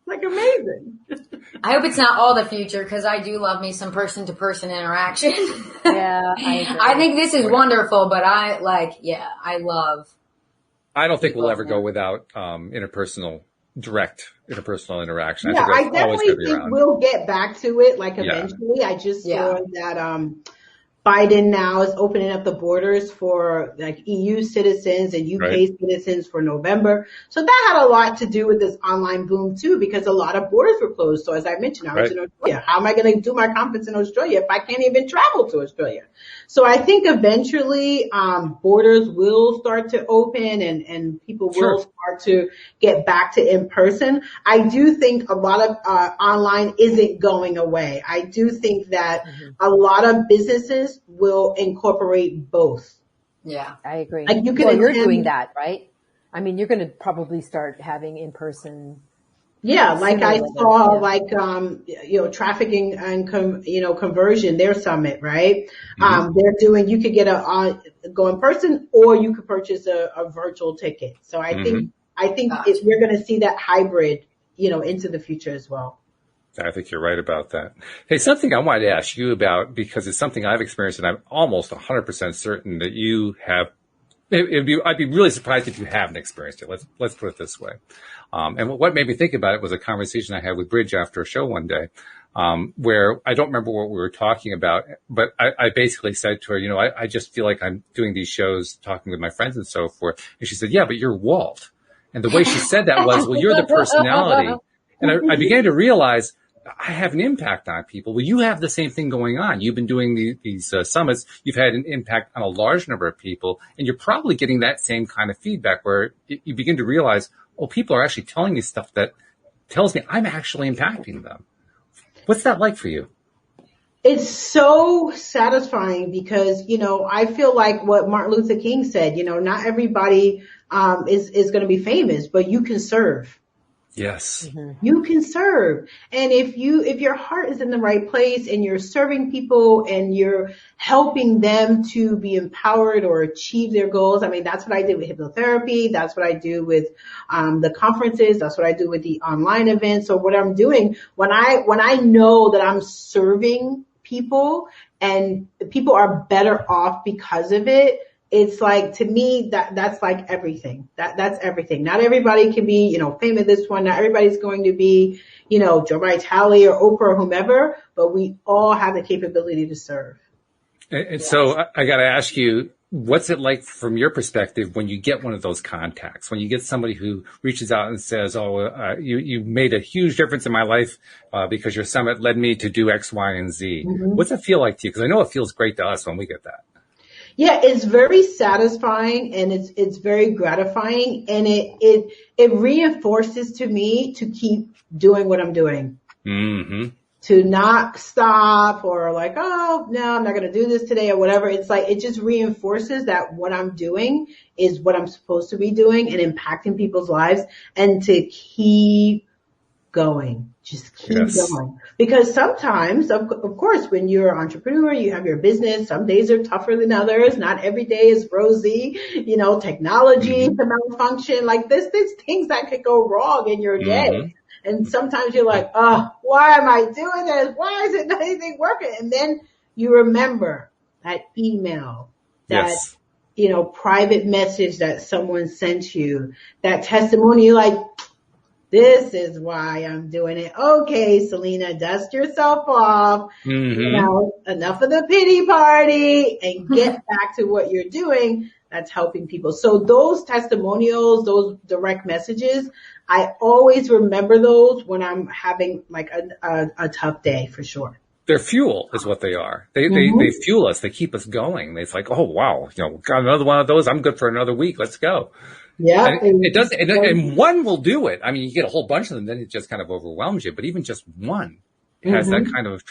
B: Like amazing.
D: I hope it's not all the future, because I do love me some person-to-person interaction.
C: Yeah,
D: I think this is wonderful, but I love.
A: I don't think we'll ever go without direct interpersonal interaction.
B: Yeah, I definitely think we'll get back to it. Like eventually, I just saw that Biden now is opening up the borders for like EU citizens and UK citizens for November. So that had a lot to do with this online boom too, because a lot of borders were closed. So as I mentioned, I was in Australia. How am I going to do my conference in Australia if I can't even travel to Australia? So I think eventually, borders will start to open and people will start to get back to in person. I do think a lot of, online isn't going away. I do think that a lot of businesses will incorporate both.
C: Yeah, I agree.
B: Like you're
C: doing that, right? I mean, you're going to probably start having in-person.
B: Yeah, like I saw trafficking and conversion, their summit, right? They're doing, you could get go in person or you could purchase a virtual ticket. So I think we're going to see that hybrid, into the future as well.
A: I think you're right about that. Hey, something I wanted to ask you about, because it's something I've experienced and I'm almost 100% certain that you have. I'd be really surprised if you haven't experienced it. Let's put it this way. And what made me think about it was a conversation I had with Bridge after a show one day, where I don't remember what we were talking about, but I basically said to her, I just feel like I'm doing these shows, talking with my friends and so forth. And she said, yeah, but you're Walt. And the way she said that was, well, you're the personality. And I began to realize I have an impact on people. Well, you have the same thing going on. You've been doing these summits. You've had an impact on a large number of people, and you're probably getting that same kind of feedback where you begin to realize, oh, people are actually telling me stuff that tells me I'm actually impacting them. What's that like for you?
B: It's so satisfying because, I feel like what Martin Luther King said, not everybody is going to be famous, but you can serve.
A: Yes.
B: You can serve. And if your heart is in the right place and you're serving people and you're helping them to be empowered or achieve their goals. I mean, that's what I did with hypnotherapy. That's what I do with, the conferences. That's what I do with the online events. So what I'm doing when I know that I'm serving people and people are better off because of it, it's like, to me, that's like everything. That's everything. Not everybody can be, famous this one. Not everybody's going to be, Joe Vitale or Oprah or whomever, but we all have the capability to serve.
A: And so I got to ask you, what's it like from your perspective when you get one of those contacts, when you get somebody who reaches out and says, you made a huge difference in my life because your summit led me to do X, Y, and Z.
B: Mm-hmm.
A: What's it feel like to you? Because I know it feels great to us when we get that.
B: Yeah, it's very satisfying and it's very gratifying, and it reinforces to me to keep doing what I'm doing.
A: Mm-hmm.
B: To not stop or like, oh, no, I'm not going to do this today or whatever. It's like, it just reinforces that what I'm doing is what I'm supposed to be doing and impacting people's lives, and to keep going. Just keep going. Because sometimes, of course, when you're an entrepreneur, you have your business, some days are tougher than others. Not every day is rosy, technology to malfunction. Like there's things that could go wrong in your day.
A: Mm-hmm.
B: And sometimes you're like, oh, why am I doing this? Why isn't anything working? And then you remember that email, that, private message that someone sent you, that testimony. You're like, this is why I'm doing it. Okay, Selena, dust yourself off.
A: Mm-hmm.
B: Enough of the pity party and get back to what you're doing. That's helping people. So those testimonials, those direct messages, I always remember those when I'm having like a tough day, for sure.
A: Their fuel is what they are. They fuel us. They keep us going. It's like, oh wow, got another one of those. I'm good for another week. Let's go.
B: Yeah.
A: And it does. And one will do it. I mean, you get a whole bunch of them, then it just kind of overwhelms you. But even just one has that kind of,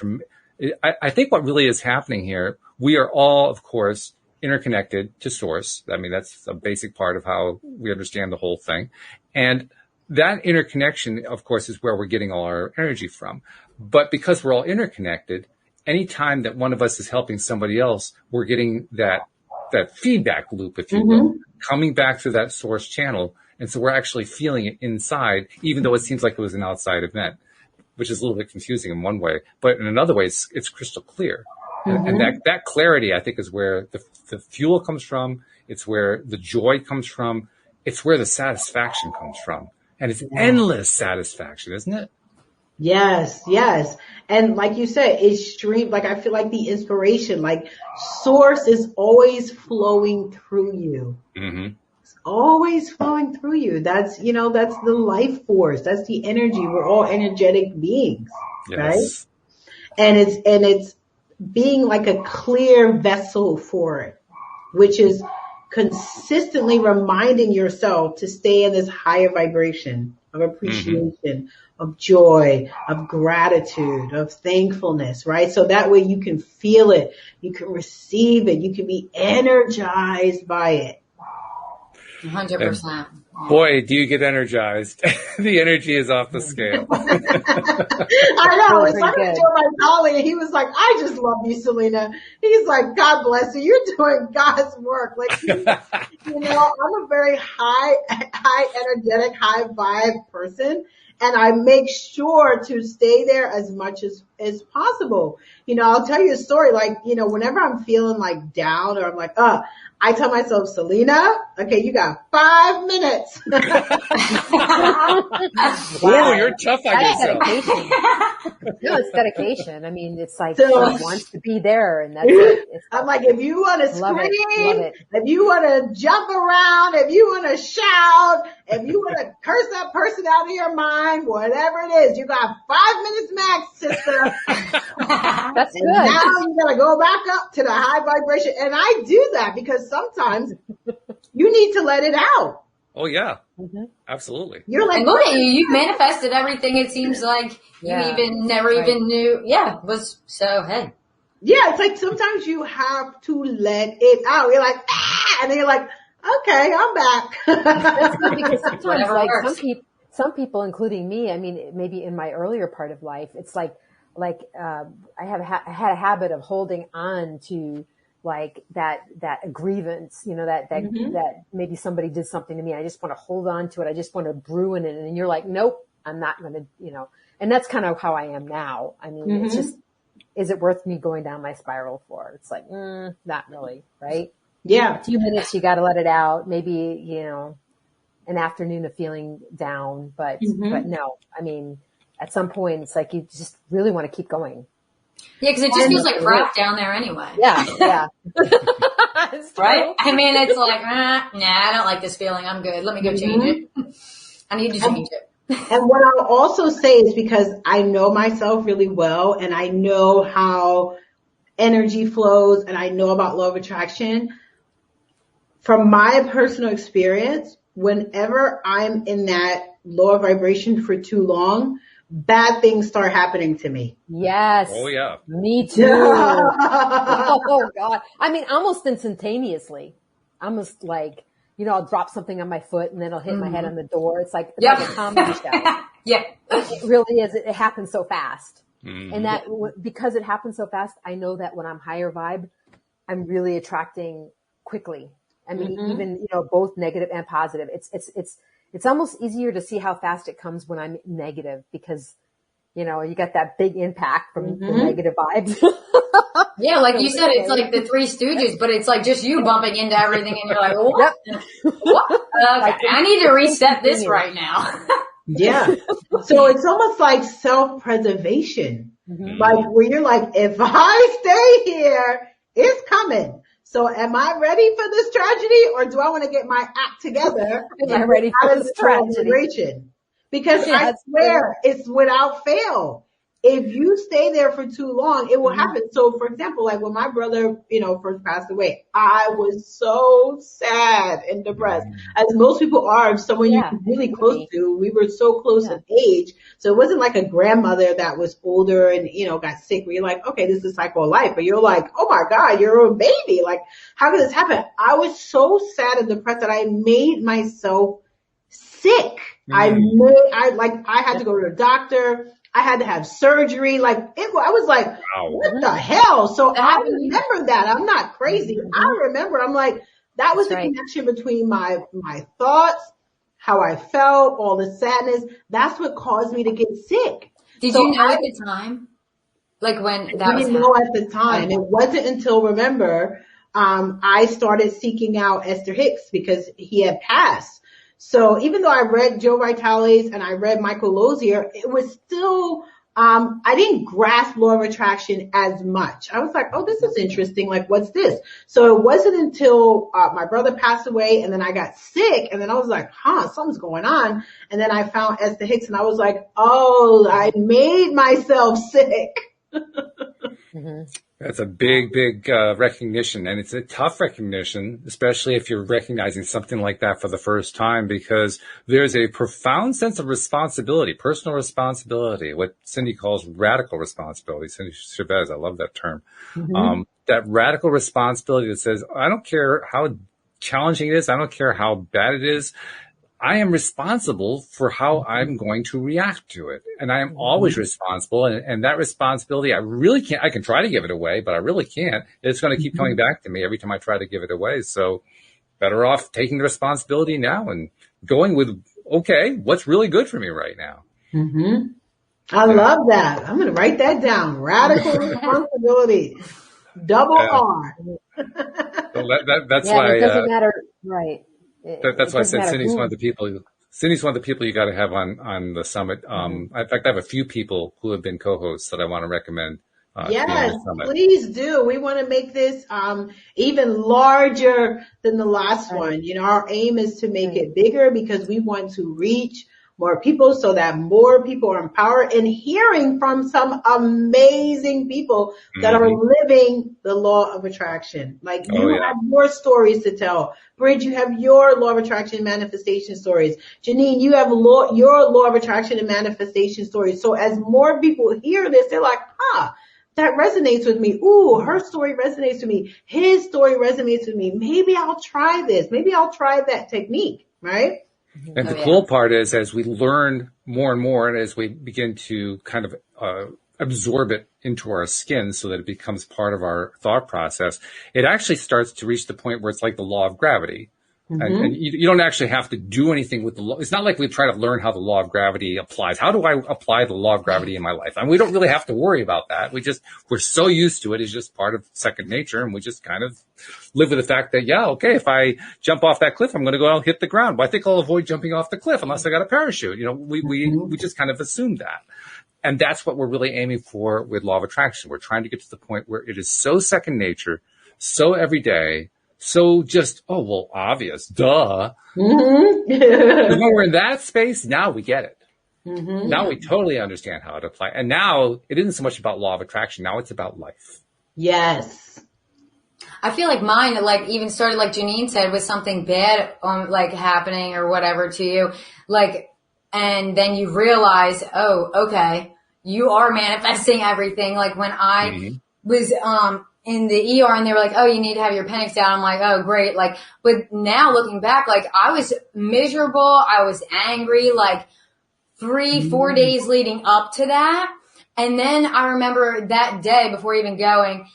A: I think what really is happening here, we are all, of course, interconnected to source. I mean, that's a basic part of how we understand the whole thing. And that interconnection, of course, is where we're getting all our energy from. But because we're all interconnected, anytime that one of us is helping somebody else, we're getting that feedback loop, if you will, coming back through that source channel. And so we're actually feeling it inside, even though it seems like it was an outside event, which is a little bit confusing in one way. But in another way, it's crystal clear. And that clarity, I think, is where the fuel comes from. It's where the joy comes from. It's where the satisfaction comes from. And it's endless satisfaction, isn't it?
B: Yes. And like you said, it's stream. Like I feel like the inspiration, like source is always flowing through you. Mm-hmm. It's always flowing through you. That's, that's the life force. That's the energy. We're all energetic beings, right? And it's being like a clear vessel for it, which is consistently reminding yourself to stay in this higher vibration of appreciation, of joy, of gratitude, of thankfulness, right? So that way you can feel it, you can receive it, you can be energized by it.
D: 100%.
A: Boy, do you get energized. The energy is off the scale.
B: I know. It's like I told my colleague, and he was like, I just love you, Selena. He's like, God bless you. You're doing God's work. Like, I'm a very high energetic, high vibe person. And I make sure to stay there as much as possible. I'll tell you a story. Like, whenever I'm feeling like down or I'm like, I tell myself, Selena, okay, you got 5 minutes.
A: Wow, you're tough on yourself.
C: No, it's dedication. I mean, it's like she wants to be there, and that's it.
B: I'm like, if you want to scream, if you want to jump around, if you want to shout, if you want to curse that person out of your mind, whatever it is, you got 5 minutes max, sister.
C: That's
B: and
C: good.
B: Now you got to go back up to the high vibration. And I do that because sometimes you need to let it out.
A: Oh, yeah. Absolutely.
B: You're like,
D: and look at you. You've manifested everything. It seems like you never even knew. Yeah, was so, hey.
B: Yeah, it's like sometimes you have to let it out. You're like, and then you're like, okay, I'm back.
C: That's good because sometimes, like some people, including me, I mean, maybe in my earlier part of life, it's like I had a habit of holding on to like that grievance, that maybe somebody did something to me. I just want to hold on to it. I just want to brew in it. And you're like, nope, I'm not going to, and that's kind of how I am now. I mean, it's just, is it worth me going down my spiral for? It's like, not really. Right.
B: Yeah.
C: A few minutes, you got to let it out. Maybe, an afternoon of feeling down, but no, I mean, at some point it's like, you just really want to keep going.
D: Yeah, because it just feels like crap down there anyway.
C: Yeah.
D: Right? I mean, it's like, nah, I don't like this feeling. I'm good. Let me go change it. I need to change it.
B: And what I'll also say is because I know myself really well and I know how energy flows and I know about law of attraction. From my personal experience, whenever I'm in that lower vibration for too long, bad things start happening to me.
C: Yes.
A: Oh yeah.
C: Me too. Oh God. I mean, almost instantaneously. Almost like, I'll drop something on my foot and then I'll hit my head on the door. It's like a comedy show.
D: Yeah.
C: It really is. It happens so fast.
A: Mm-hmm.
C: And that because it happens so fast, I know that when I'm higher vibe, I'm really attracting quickly. I mean, even, both negative and positive. It's almost easier to see how fast it comes when I'm negative because, you got that big impact from the negative vibes.
D: Yeah, like you said, it's like the Three Stooges, but it's like just you bumping into everything and you're like, what? What? Okay, I need to reset this right now.
B: Yeah. So it's almost like self-preservation. Like where you're like, if I stay here, it's coming. So am I ready for this tragedy or do I want to get my act together?
C: Am I ready for this tragedy?
B: Because I swear it's without fail. If you stay there for too long, it will happen. So for example, like when my brother, first passed away, I was so sad and depressed, as most people are. If someone you're really close to, we were so close in age. So it wasn't like a grandmother that was older and, got sick where you're like, okay, this is the cycle of life. But you're like, oh my God, you're a baby. Like, how could this happen? I was so sad and depressed that I made myself sick. I had to go to the doctor. I had to have surgery. Like I was like, wow. What the hell? So I remember that. I'm not crazy. I remember. I'm like, that was the connection between my thoughts, how I felt, all the sadness. That's what caused me to get sick.
D: Did you know at the time? Like when that was happening?
B: Know at the time. It wasn't until, remember, I started seeking out Esther Hicks because he had passed. So even though I read Joe Vitale's and I read Michael Lozier, it was still, I didn't grasp law of attraction as much. I was like, oh, this is interesting. Like, what's this? So it wasn't until my brother passed away and then I got sick and then I was like, something's going on. And then I found Esther Hicks and I was like, oh, I made myself sick.
A: That's a big recognition, and it's a tough recognition, especially if you're recognizing something like that for the first time, because there's a profound sense of responsibility, personal responsibility, what Cindy calls radical responsibility. Cindy Chavez, I love that term. That radical responsibility that says, I don't care how challenging it is, I don't care how bad it is, I am responsible for how I'm going to react to it. And I am always responsible. And that responsibility, I can try to give it away, but I really can't. It's going to keep coming back to me every time I try to give it away. So better off taking the responsibility now and going with, okay, what's really good for me right now?
B: I love that. I'm going to write that down. Radical responsibility. Double R.
A: So that's why.
C: It doesn't matter. Right.
A: That's why I said Cindy's one of the people you got to have on the summit. In fact, I have a few people who have been co-hosts that I want to recommend.
B: Yes, please do. We want to make this even larger than the last one. Our aim is to make it bigger because we want to reach more people so that more people are empowered and hearing from some amazing people that are living the law of attraction. Like you have your stories to tell. Bridge, you have your law of attraction manifestation stories. Janine, you have your law of attraction and manifestation stories. So as more people hear this, they're like, that resonates with me. Ooh, her story resonates with me. His story resonates with me. Maybe I'll try this. Maybe I'll try that technique, right?
A: And the cool part is, as we learn more and more, and as we begin to kind of absorb it into our skin so that it becomes part of our thought process, it actually starts to reach the point where it's like the law of gravity. And you don't actually have to do anything with the law. It's not like we try to learn how the law of gravity applies. How do I apply the law of gravity in my life? And we don't really have to worry about that. We're so used to it. It's just part of second nature. And we just kind of live with the fact that, if I jump off that cliff, I'm going to go out and hit the ground. But I think I'll avoid jumping off the cliff unless I got a parachute. We just kind of assume that. And that's what we're really aiming for with law of attraction. We're trying to get to the point where it is so second nature, so everyday, so just, oh, well, obvious, duh.
B: Mm-hmm.
A: And when we're in that space, now we get it.
B: Mm-hmm.
A: Now we totally understand how to apply. And now it isn't so much about law of attraction. Now it's about life.
B: Yes.
D: I feel like mine, like even started, like Janine said, with something bad, like happening or whatever to you, like, and then you realize, oh, okay, you are manifesting everything. Like when I was, in the ER and they were like, oh, you need to have your appendix down. I'm like, oh, great. Like, but now looking back, like I was miserable. I was angry, like 3-4 days leading up to that. And then I remember that day before even going,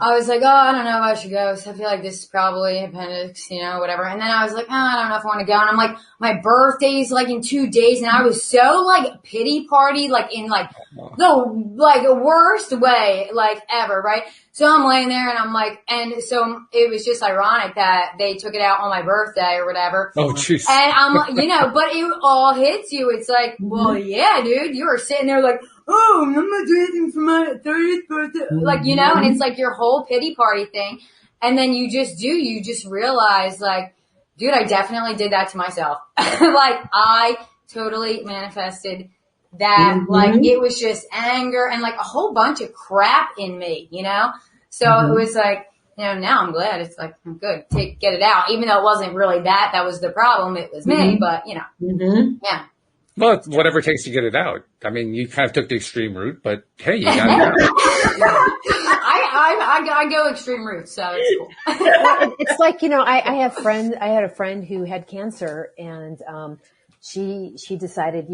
D: I was like, oh, I don't know if I should go. So I feel like this is probably appendix, whatever. And then I was like, oh, I don't know if I want to go. And I'm like, my birthday's like in 2 days. And I was so like pity party, like in like the like worst way like ever. Right. So I'm laying there and I'm like, and so it was just ironic that they took it out on my birthday or whatever.
A: Oh, jeez.
D: And I'm, but it all hits you. It's like, well, yeah, dude, you were sitting there like, oh, I'm not doing anything for my 30th birthday. Like, and it's like your whole pity party thing. And then you just realize like, dude, I definitely did that to myself. Like I totally manifested that. Like it was just anger and like a whole bunch of crap in me, So it was like, now I'm glad it's like, I'm good. Get it out. Even though it wasn't really that was the problem. It was me, but yeah.
A: Well, whatever it takes to get it out. I mean, you kind of took the extreme route, but hey, you got it out.
D: I go extreme routes, so it's cool.
C: It's like, I had a friend who had cancer and, she decided,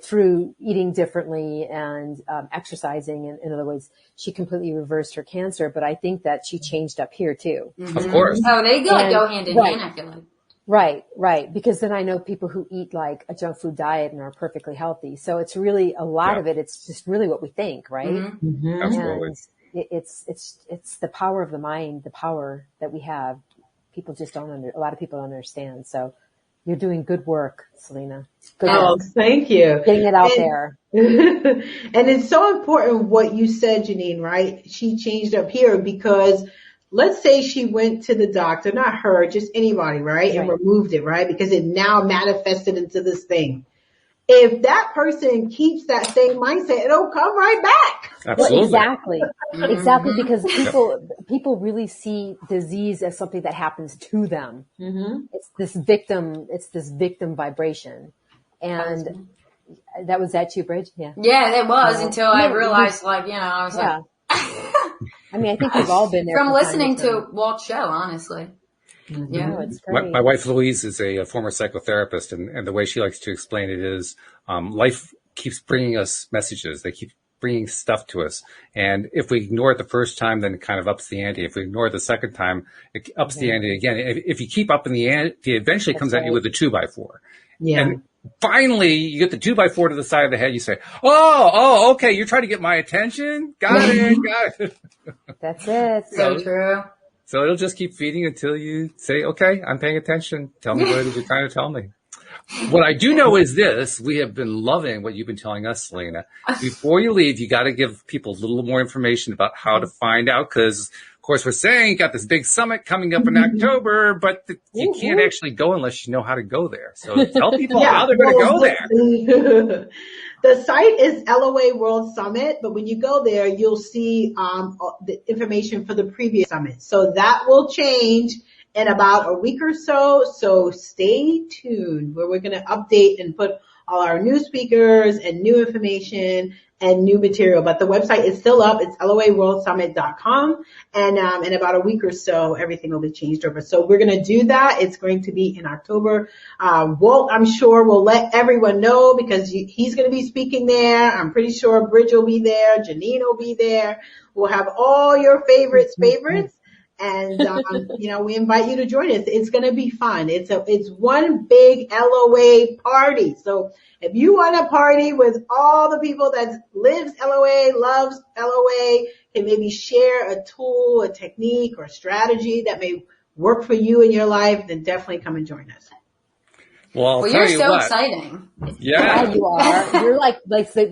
C: through eating differently and, exercising and in other ways, she completely reversed her cancer. But I think that she changed up here too.
A: Of course.
D: Oh, they go hand in hand, I feel like.
C: Right. Because then I know people who eat like a junk food diet and are perfectly healthy. So it's really a lot of it. It's just really what we think, right?
A: Mm-hmm. Absolutely.
C: And it's the power of the mind, the power that we have. People just a lot of people don't understand. So you're doing good work, Selena. Good work.
B: Thank you.
C: Getting it out there.
B: And it's so important what you said, Janine, right? She changed up here because let's say she went to the doctor, not her, just anybody, right? And removed it, right? Because it now manifested into this thing. If that person keeps that same mindset, it'll come right back.
A: Absolutely.
C: Well, exactly. Because people really see disease as something that happens to them. It's this victim vibration. And that was that you, Bridge? Yeah.
D: Yeah, it was until I realized I was like,
C: I mean, I think we've all been there.
D: From listening to Walt's show, honestly.
C: Yeah, it's great.
A: My wife Louise is a former psychotherapist, and the way she likes to explain it is, life keeps bringing us messages. They keep bringing stuff to us, and if we ignore it the first time, then it kind of ups the ante. If we ignore it the second time, it ups the ante again. If you keep upping the ante, eventually it comes at you with a 2x4. Yeah. And finally, you get the 2x4 to the side of the head. You say, "Oh, okay. You're trying to get my attention. Got it.
C: That's it.
D: So true."
A: So it'll just keep feeding until you say, okay, I'm paying attention. Tell me what it is you're trying to tell me. What I do know is this. We have been loving what you've been telling us, Selena. Before you leave, you got to give people a little more information about how to find out. Because, of course, we're saying you got this big summit coming up in October, but you can't actually go unless you know how to go there. So tell people how they're going to go there.
B: The site is LOA World Summit, but when you go there, you'll see the information for the previous summit. So that will change in about a week or so. So stay tuned where we're going to update and put all our new speakers and new information and new material. But the website is still up. It's loaworldsummit.com. And in about a week or so, everything will be changed over. So we're going to do that. It's going to be in October. Walt, I'm sure, will let everyone know because he's going to be speaking there. I'm pretty sure Bridge will be there. Janine will be there. We'll have all your favorites. And, we invite you to join us. It's going to be fun. It's one big LOA party. So if you want to party with all the people that lives LOA, loves LOA, can maybe share a tool, a technique, or a strategy that may work for you in your life, then definitely come and join us.
A: Well,
D: you're so exciting.
A: Yeah,
C: you are. You're like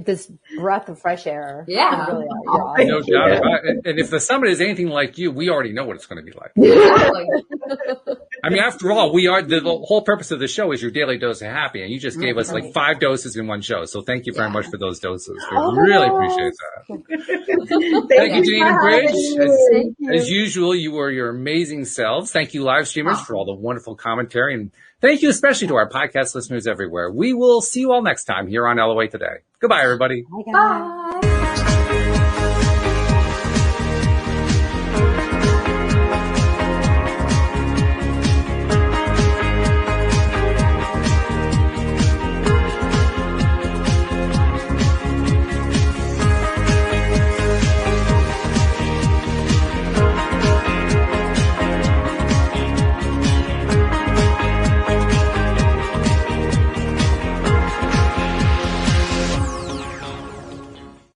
C: this breath of fresh air.
D: Yeah.
C: You really are. You're
A: No
C: awesome.
A: doubt about it. And if the summit is anything like you, we already know what it's going to be like.
D: Exactly.
A: I mean, after all, we are the whole purpose of the show is your daily dose of happy, and you just gave us like 5 doses in one show. So thank you very much for those doses. We really appreciate that. Thank you, Janine and Bridge. As usual, you were your amazing selves. Thank you, live streamers, for all the wonderful commentary, and thank you especially to our podcast listeners everywhere. We will see you all next time here on LOA Today. Goodbye, everybody.
C: Bye, guys.
D: Bye.